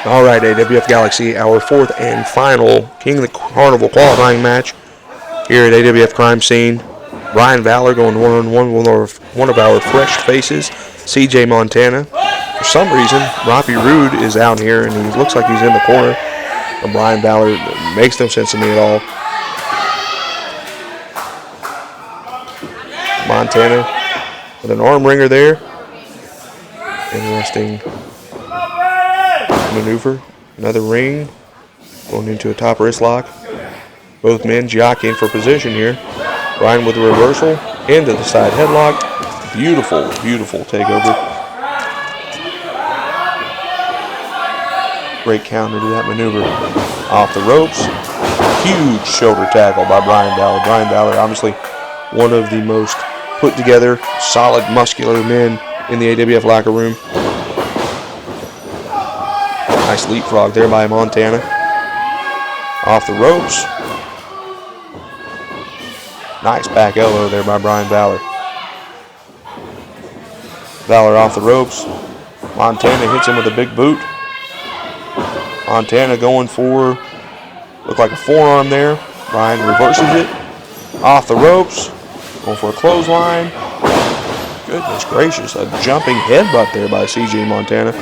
All right, AWF Galaxy, our fourth and final King of the Carnival qualifying match here at AWF Crime Scene. Brian Valor going one-on-one with one of our fresh faces, CJ Montana. For some reason, Robbie Rude is out here, and he looks like he's in the corner. And Brian Valor makes no sense to me at all. Montana with an arm wringer there. Interesting maneuver. Another ring going into a top wrist lock. Both men jockeying for position here. Brian with the reversal into the side headlock. Beautiful, beautiful takeover. Great counter to that maneuver. Off the ropes. Huge shoulder tackle by Brian Valor. Brian Valor, obviously one of the most put together, solid, muscular men in the AWF locker room. Nice leapfrog there by Montana. Off the ropes. Nice back elbow there by Brian Valor. Valor off the ropes. Montana hits him with a big boot. Montana going for, looked like a forearm there. Brian reverses it. Off the ropes. Going for a clothesline. Goodness gracious, a jumping headbutt there by CJ Montana.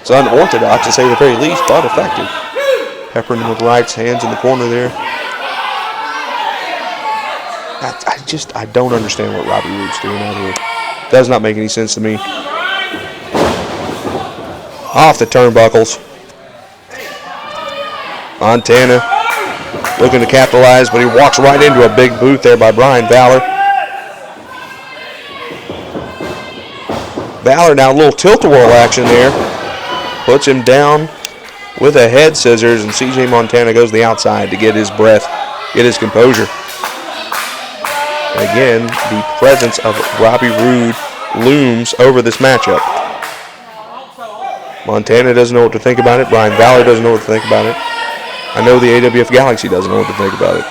It's unorthodox to say the very least, but effective. Peppering him with rights, hands in the corner there. I don't understand what Robbie Rude's doing out here. Does not make any sense to me. Off the turnbuckles. Montana looking to capitalize, but he walks right into a big boot there by Brian Valor. Valor now a little tilt-a-whirl action there. Puts him down with a head scissors, and CJ Montana goes to the outside to get his breath, get his composure. Again, the presence of Robbie Rude looms over this matchup. Montana doesn't know what to think about it. Brian Valor doesn't know what to think about it. I know the AWF Galaxy doesn't know what to think about it.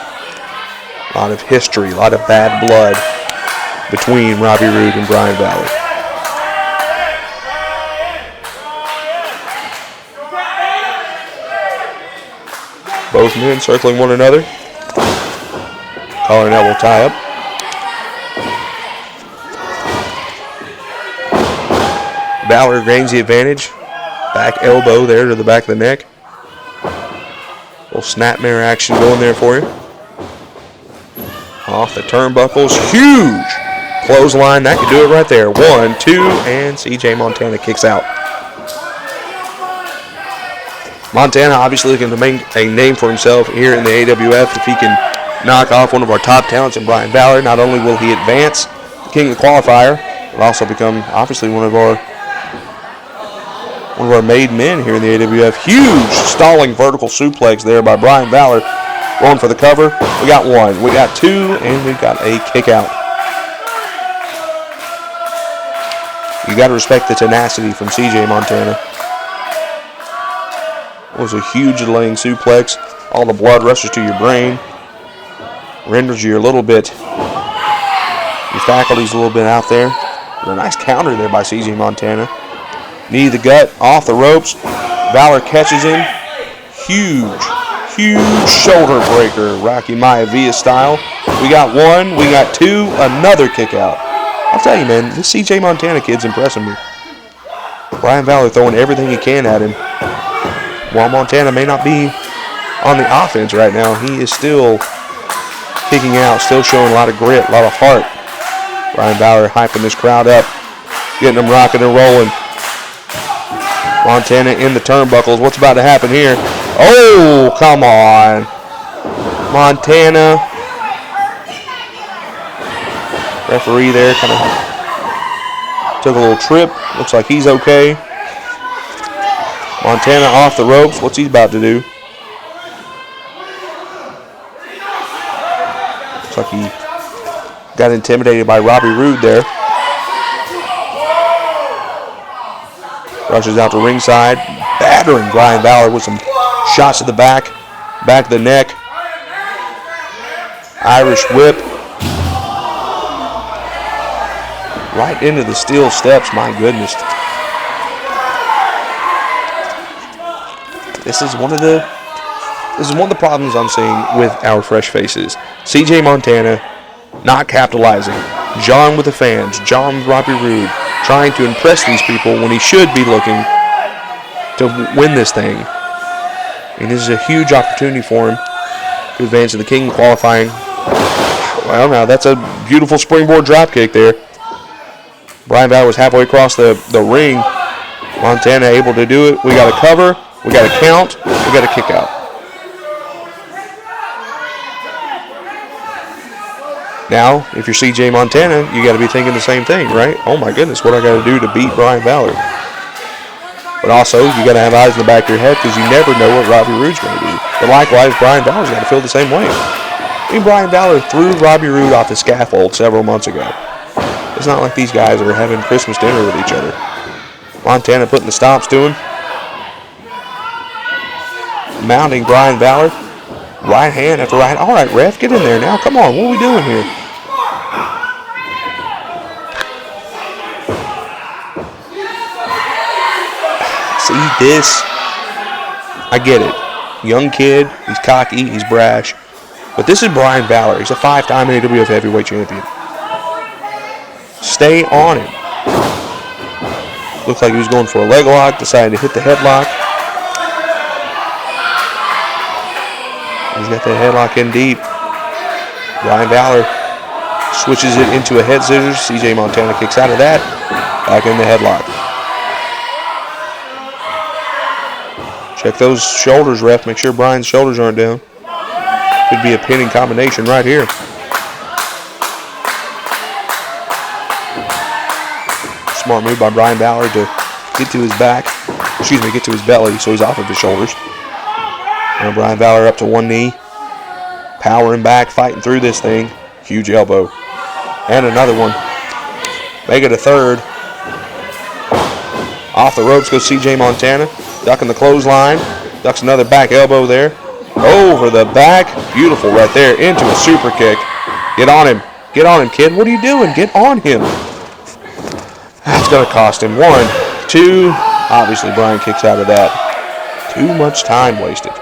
A lot of history, a lot of bad blood between Robbie Rude and Brian Valor. Both men circling one another. Collar and elbow tie up. Valor gains the advantage. Back elbow there to the back of the neck. Little snapmare action going there for you. Off the turnbuckles. Huge clothesline. That could do it right there. 1, 2, and CJ Montana kicks out. Montana obviously looking to make a name for himself here in the AWF. If he can knock off one of our top talents in Brian Valor, not only will he advance the King of the Qualifier, but also become obviously one of our made men here in the AWF. Huge stalling vertical suplex there by Brian Valor. Going for the cover. We got one, we got two, and we've got a kick out. You got to respect the tenacity from CJ Montana. It was a huge delaying suplex. All the blood rushes to your brain. Renders you a little bit, your faculties a little bit out there. A nice counter there by CJ Montana. Knee to the gut, off the ropes. Valor catches him. Huge, huge shoulder breaker, Rocky Maivia style. We got one, we got two, another kick out. I'll tell you, man, this CJ Montana kid's impressing me. Brian Valor throwing everything he can at him. While Montana may not be on the offense right now, he is still kicking out, still showing a lot of grit, a lot of heart. Brian Valor hyping this crowd up, getting them rocking and rolling. Montana in the turnbuckles. What's about to happen here? Oh, come on. Montana. Referee there kind of took a little trip. Looks like he's okay. Montana off the ropes. What's he about to do? Looks like he got intimidated by Robbie Rude there. Rushes out to ringside, battering Brian Valor with some shots to the back of the neck. Irish whip. Right into the steel steps, my goodness. This is one of the problems I'm seeing with our fresh faces. CJ Montana not capitalizing. John with the fans. John with Robbie Roode trying to impress these people when he should be looking to win this thing. And this is a huge opportunity for him to advance to the King qualifying. Well, now that's a beautiful springboard drop kick there. Brian Valor was halfway across the ring. Montana able to do it. We got a cover. We got a count. We got a kick out. Now, if you're CJ Montana, you got to be thinking the same thing, right? Oh my goodness, what I got to do to beat Brian Valor? But also, you got to have eyes in the back of your head because you never know what Robbie Roode's going to do. But likewise, Brian Valor's got to feel the same way. I mean, Brian Valor threw Robbie Roode off the scaffold several months ago. It's not like these guys are having Christmas dinner with each other. Montana putting the stops to him. Mounting Brian Valor. Right hand after right. All right, ref, get in there now. Come on, what are we doing here? See this? I get it. Young kid, he's cocky, he's brash. But this is Brian Valor. He's a 5-time AWF heavyweight champion. Stay on him. Looked like he was going for a leg lock, decided to hit the headlock. He's got that headlock in deep. Brian Valor switches it into a head scissors. CJ Montana kicks out of that. Back in the headlock. Check those shoulders, ref. Make sure Brian's shoulders aren't down. Could be a pinning combination right here. Smart move by Brian Valor to get to his back. Get to his belly so he's off of his shoulders. Now Brian Valor up to one knee. Powering back, fighting through this thing. Huge elbow. And another one. Make it a third. Off the ropes goes CJ Montana. Ducking the clothesline. Ducks another back elbow there. Over the back. Beautiful right there. Into a super kick. Get on him. Get on him, kid. What are you doing? Get on him. That's going to cost him 1, 2. Obviously, Brian kicks out of that. Too much time wasted.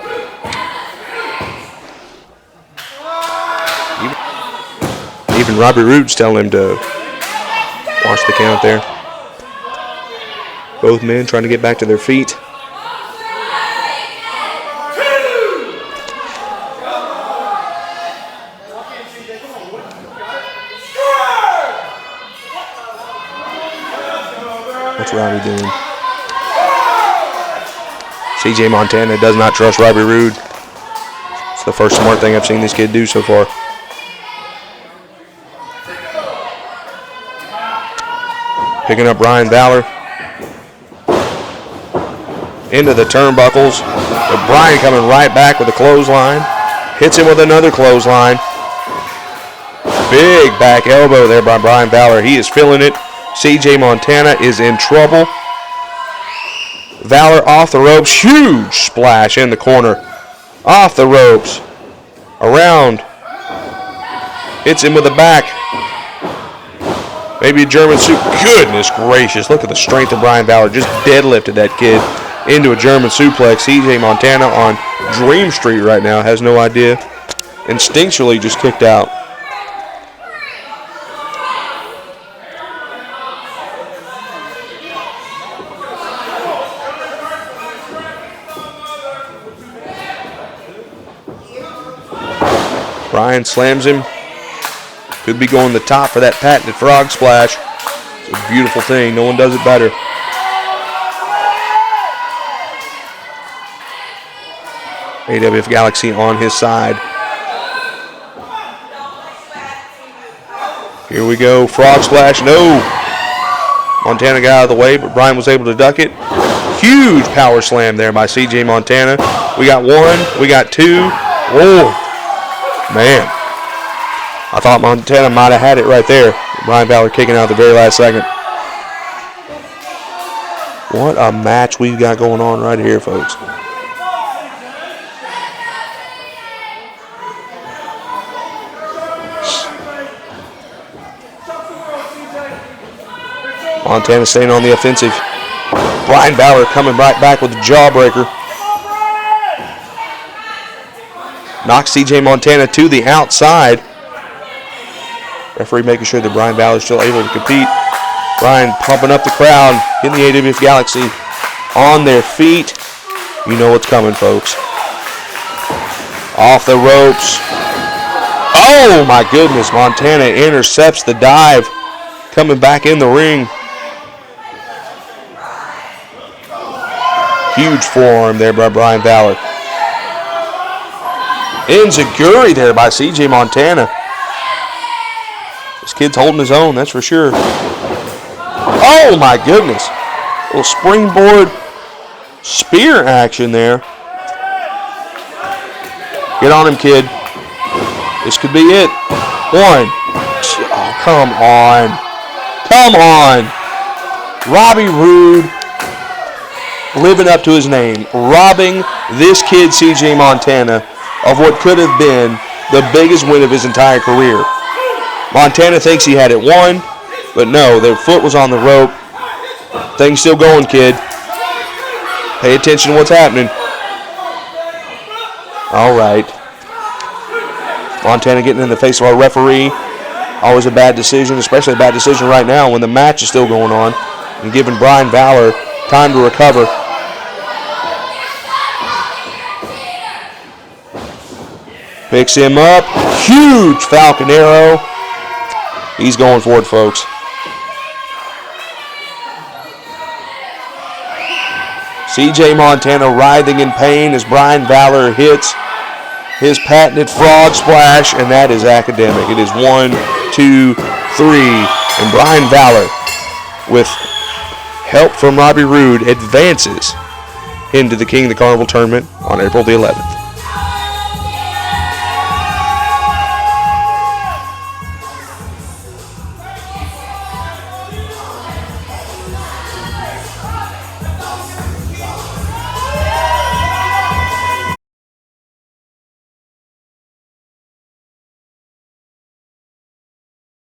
Even Robbie Roode's telling him to watch the count there. Both men trying to get back to their feet. What's Robbie doing? CJ Montana does not trust Robbie Roode. It's the first smart thing I've seen this kid do so far. Picking up Brian Valor. Into the turnbuckles. But Brian coming right back with a clothesline. Hits him with another clothesline. Big back elbow there by Brian Valor. He is feeling it. CJ Montana is in trouble. Valor off the ropes. Huge splash in the corner. Off the ropes. Around. Hits him with the back. Maybe a German suplex. Goodness gracious. Look at the strength of Brian Valor. Just deadlifted that kid into a German suplex. CJ Montana on Dream Street right now. Has no idea. Instinctually just kicked out. Brian slams him. Could be going to the top for that patented frog splash. It's a beautiful thing. No one does it better. AWF Galaxy on his side. Here we go. Frog splash. No. Montana got out of the way, but Brian was able to duck it. Huge power slam there by CJ Montana. We got 1. We got 2. Whoa. Man, I thought Montana might have had it right there. Brian Valor kicking out at the very last second. What a match we've got going on right here, folks. Montana staying on the offensive. Brian Valor coming right back with the jawbreaker. Knocks CJ Montana to the outside. Referee making sure that Brian Valor is still able to compete. Brian pumping up the crowd, getting the AWF Galaxy on their feet. You know what's coming, folks. Off the ropes. Oh, my goodness. Montana intercepts the dive. Coming back in the ring. Huge forearm there by Brian Valor. Enziguri there by CJ Montana. This kid's holding his own, that's for sure. Oh, my goodness. A little springboard spear action there. Get on him, kid. This could be it. One. Oh, come on. Come on. Robbie Roode living up to his name. Robbing this kid, CJ Montana, of what could have been the biggest win of his entire career. Montana thinks he had it won, but no, their foot was on the rope. Thing's still going, kid. Pay attention to what's happening. All right. Montana getting in the face of our referee. Always a bad decision, especially a bad decision right now when the match is still going on and giving Brian Valor time to recover. Picks him up. Huge Falcon Arrow. He's going for it, folks. CJ Montana writhing in pain as Brian Valor hits his patented frog splash, and that is academic. It is 1, 2, 3, and Brian Valor, with help from Robbie Roode, advances into the King of the Carnival tournament on April the 11th.